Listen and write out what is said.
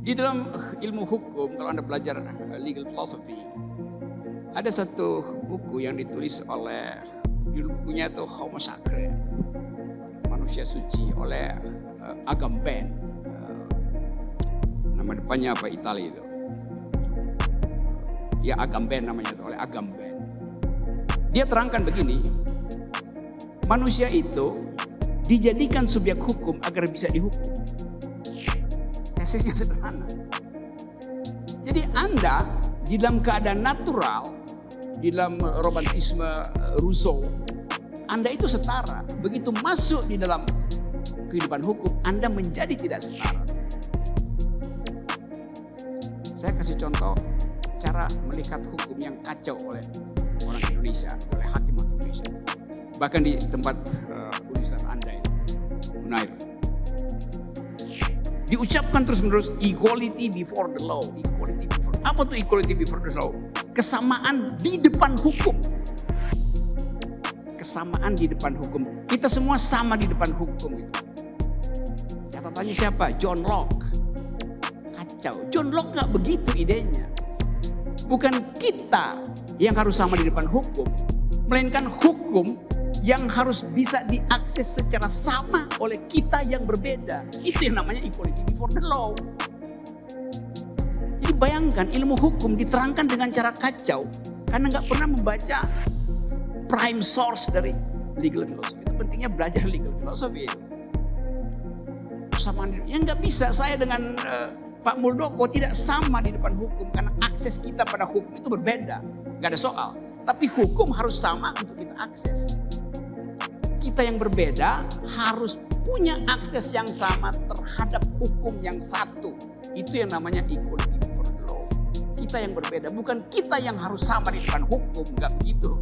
Di dalam ilmu hukum, kalau Anda belajar legal philosophy, ada satu buku yang ditulis oleh, judul bukunya itu Homo Sacre, manusia suci, oleh Agamben. Nama depannya apa, Italia itu? Ya Agamben namanya itu, oleh Agamben. Dia terangkan begini, manusia itu dijadikan subjek hukum agar bisa dihukum. Tesisnya sederhana. Jadi Anda di dalam keadaan natural, di dalam romantisme Rousseau, Anda itu setara. Begitu masuk di dalam kehidupan hukum, Anda menjadi tidak setara. Saya kasih contoh cara melihat hukum yang kacau oleh orang Indonesia, oleh hakim-hakim Indonesia. Bahkan di tempat universitas Anda itu, Unair. Diucapkan terus-menerus equality before the law. Equality before. Apa tuh equality before the law? Kesamaan di depan hukum. Kesamaan di depan hukum. Kita semua sama di depan hukum itu. Catatannya siapa? John Locke. Kacau. John Locke nggak begitu idenya. Bukan kita yang harus sama di depan hukum, melainkan hukum yang harus bisa diakses secara sama oleh kita yang berbeda. Itu yang namanya equality before the law. Jadi bayangkan ilmu hukum diterangkan dengan cara kacau karena nggak pernah membaca prime source dari legal philosophy. Itu pentingnya belajar legal philosophy. Persamaan yang nggak bisa saya dengan Pak Muldoko tidak sama di depan hukum karena akses kita pada hukum itu berbeda. Nggak ada soal. Tapi hukum harus sama untuk kita akses. Kita yang berbeda harus punya akses yang sama terhadap hukum yang satu. Itu yang namanya equality before the law. Kita yang berbeda, bukan kita yang harus sama di depan hukum, nggak begitu.